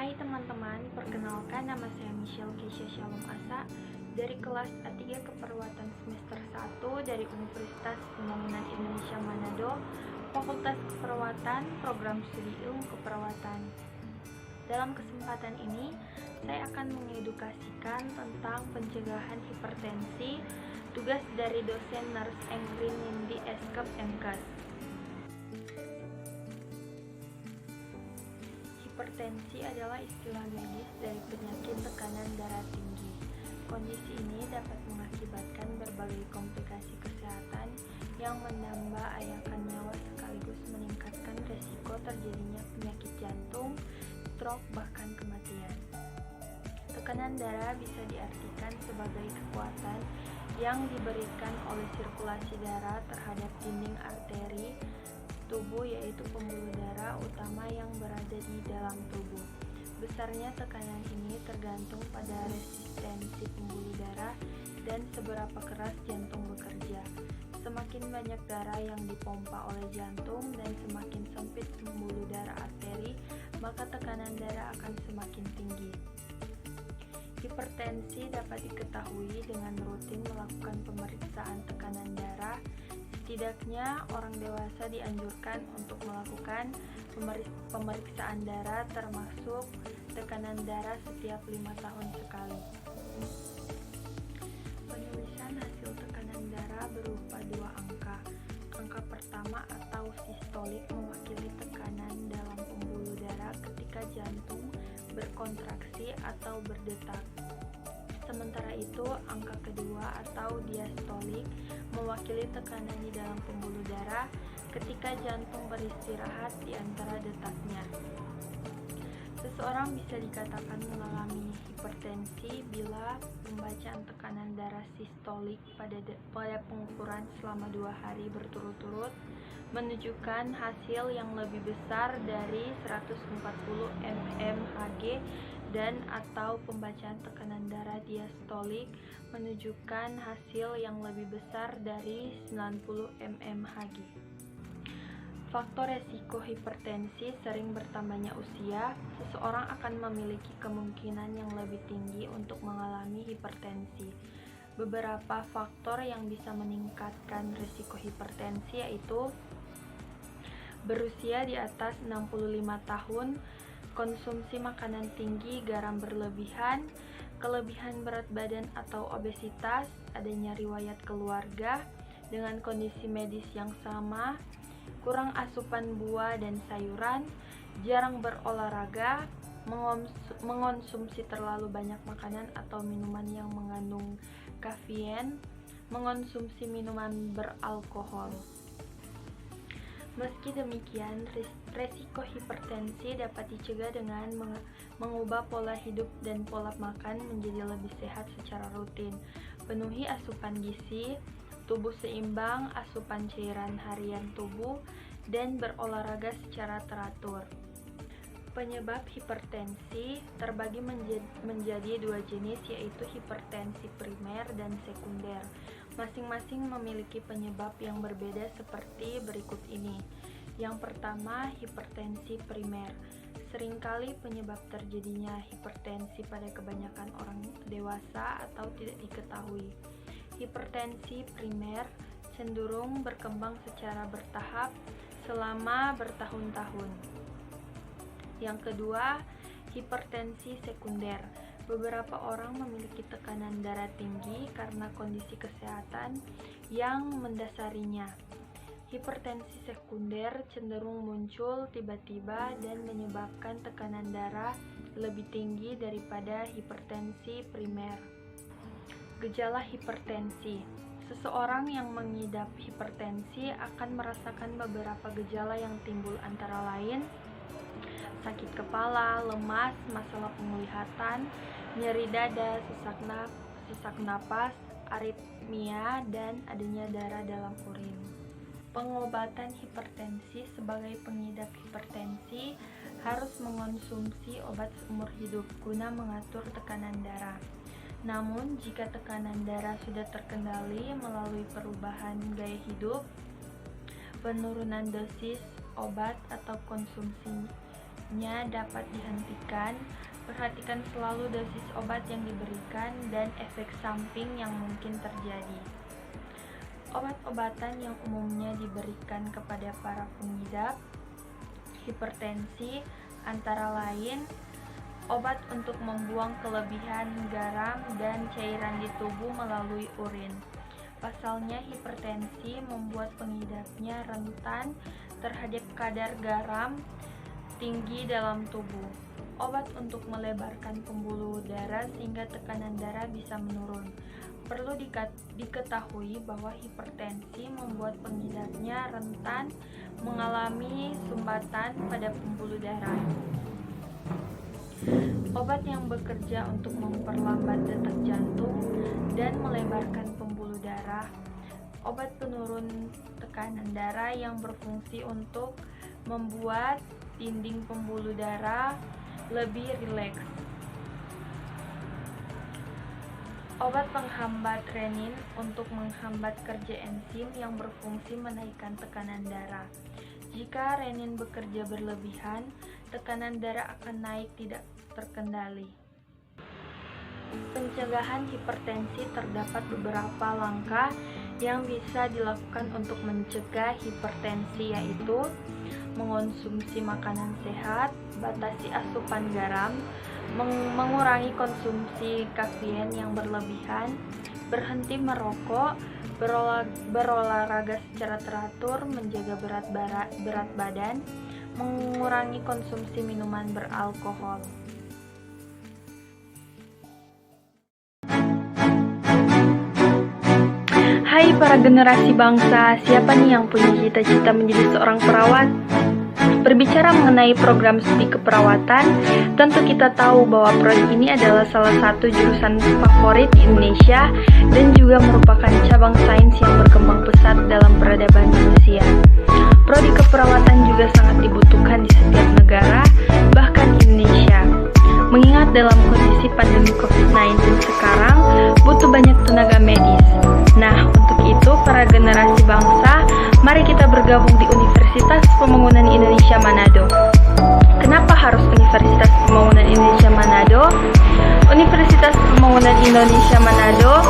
Hai teman-teman, perkenalkan nama saya Michelle Keisha Shalom Asa dari kelas A3 Keperawatan semester 1 dari Universitas Pembangunan Indonesia Manado, Fakultas Keperawatan, Program Studi Ilmu Keperawatan. Dalam kesempatan ini, saya akan mengedukasikan tentang pencegahan hipertensi, tugas dari dosen Nurse Engrin Nindi Eskep MKes. Hipertensi adalah istilah medis dari penyakit tekanan darah tinggi. Kondisi ini dapat mengakibatkan berbagai komplikasi kesehatan yang menambah-ayakan nyawa sekaligus meningkatkan resiko terjadinya penyakit jantung, stroke, bahkan kematian. Tekanan darah bisa diartikan sebagai kekuatan yang diberikan oleh sirkulasi darah terhadap dinding arteri tubuh, yaitu pembuluh darah utama yang berada di dalam tubuh. Besarnya tekanan ini tergantung pada resistensi pembuluh darah dan seberapa keras jantung bekerja. Semakin banyak darah yang dipompa oleh jantung dan semakin sempit pembuluh darah arteri, maka tekanan darah akan semakin tinggi. Hipertensi dapat diketahui dengan rutin melakukan pemeriksaan tekanan darah. Setidaknya orang dewasa dianjurkan untuk melakukan pemeriksaan darah termasuk tekanan darah setiap 5 tahun sekali. Penulisan hasil tekanan darah berupa dua angka. Angka pertama atau sistolik mewakili tekanan dalam pembuluh darah ketika jantung berkontraksi atau berdetak. Sementara itu, angka kedua atau diastolik mewakili tekanan di dalam pembuluh darah ketika jantung beristirahat di antara detaknya. Seseorang bisa dikatakan mengalami hipertensi bila pembacaan tekanan darah sistolik pada pengukuran selama 2 hari berturut-turut menunjukkan hasil yang lebih besar dari 140 mmHg dan atau pembacaan tekanan darah diastolik menunjukkan hasil yang lebih besar dari 90 mmHg. Faktor resiko hipertensi sering bertambahnya usia. Seseorang akan memiliki kemungkinan yang lebih tinggi untuk mengalami hipertensi. Beberapa faktor yang bisa meningkatkan risiko hipertensi yaitu berusia di atas 65 tahun, konsumsi makanan tinggi, garam berlebihan, kelebihan berat badan atau obesitas, adanya riwayat keluarga dengan kondisi medis yang sama, kurang asupan buah dan sayuran, jarang berolahraga, mengonsumsi terlalu banyak makanan atau minuman yang mengandung kafein, mengonsumsi minuman beralkohol. Meski demikian, resiko hipertensi dapat dicegah dengan mengubah pola hidup dan pola makan menjadi lebih sehat secara rutin, penuhi asupan gizi, tubuh seimbang, asupan cairan harian tubuh, dan berolahraga secara teratur. Penyebab hipertensi terbagi menjadi dua jenis, yaitu hipertensi primer dan sekunder. Masing-masing memiliki penyebab yang berbeda seperti berikut ini. Yang pertama, hipertensi primer. Seringkali penyebab terjadinya hipertensi pada kebanyakan orang dewasa atau tidak diketahui. Hipertensi primer cenderung berkembang secara bertahap selama bertahun-tahun. Yang kedua, hipertensi sekunder. Beberapa orang memiliki tekanan darah tinggi karena kondisi kesehatan yang mendasarinya. Hipertensi sekunder cenderung muncul tiba-tiba dan menyebabkan tekanan darah lebih tinggi daripada hipertensi primer. Gejala hipertensi. Seseorang yang mengidap hipertensi akan merasakan beberapa gejala yang timbul, antara lain sakit kepala, lemas, masalah penglihatan, nyeri dada, sesak napas, aritmia, dan adanya darah dalam urin. Pengobatan hipertensi. Sebagai pengidap hipertensi harus mengonsumsi obat seumur hidup guna mengatur tekanan darah. Namun, jika tekanan darah sudah terkendali melalui perubahan gaya hidup, penurunan dosis obat atau konsumsi dosisnya dapat dihentikan. Perhatikan selalu dosis obat yang diberikan dan efek samping yang mungkin terjadi. Obat-obatan yang umumnya diberikan kepada para pengidap hipertensi antara lain obat untuk membuang kelebihan garam dan cairan di tubuh melalui urin. Pasalnya, hipertensi membuat pengidapnya rentan terhadap kadar garam tinggi dalam tubuh. Obat untuk melebarkan pembuluh darah sehingga tekanan darah bisa menurun. Perlu diketahui bahwa hipertensi membuat pengidapnya rentan mengalami sumbatan pada pembuluh darah. Obat yang bekerja untuk memperlambat detak jantung dan melebarkan pembuluh darah. Obat penurun tekanan darah yang berfungsi untuk membuat dinding pembuluh darah lebih rileks. Obat penghambat renin untuk menghambat kerja enzim yang berfungsi menaikkan tekanan darah. Jika renin bekerja berlebihan, tekanan darah akan naik tidak terkendali. Pencegahan hipertensi terdapat beberapa langkah yang bisa dilakukan untuk mencegah hipertensi, yaitu mengonsumsi makanan sehat, batasi asupan garam, mengurangi konsumsi kafein yang berlebihan, berhenti merokok, berolahraga secara teratur, menjaga berat badan, mengurangi konsumsi minuman beralkohol. Hai para generasi bangsa, siapa nih yang punya cita-cita menjadi seorang perawat? Berbicara mengenai program studi keperawatan, tentu kita tahu bahwa prodi ini adalah salah satu jurusan favorit di Indonesia dan juga merupakan cabang sains yang berkembang pesat dalam peradaban manusia. Prodi keperawatan juga sangat dibutuhkan di setiap negara, bahkan Indonesia. Mengingat dalam kondisi pandemi COVID-19 sekarang, butuh banyak tenaga medis. Nah, untuk itu, para generasi bangsa, mari kita bergabung di Universitas Pembangunan Indonesia Manado. Kenapa harus Universitas Pembangunan Indonesia Manado? Universitas Pembangunan Indonesia Manado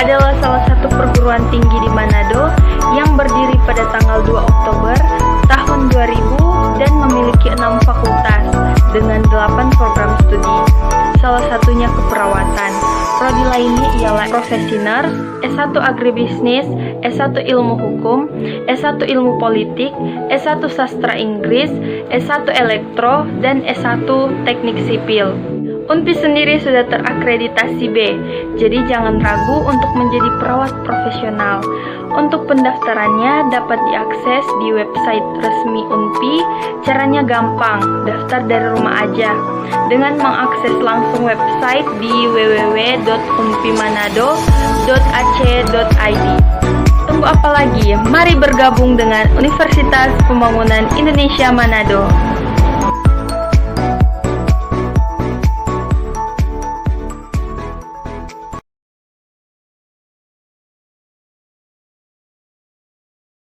adalah salah satu perguruan tinggi di Manado yang berdiri pada tanggal 2 Oktober tahun 2000 dan memiliki 6 fakultas dengan 8 program studi, salah satunya keperawatan. Prodi lainnya ialah Profesi Nurse, S1 Agribisnis, S1 Ilmu Hukum, S1 Ilmu Politik, S1 Sastra Inggris, S1 Elektro, dan S1 Teknik Sipil. UNPI sendiri sudah terakreditasi B, jadi jangan ragu untuk menjadi perawat profesional. Untuk pendaftarannya dapat diakses di website resmi UNPI. Caranya gampang, daftar dari rumah aja dengan mengakses langsung website di www.unpimanado.ac.id. Tunggu apa lagi? Mari bergabung dengan Universitas Pembangunan Indonesia Manado.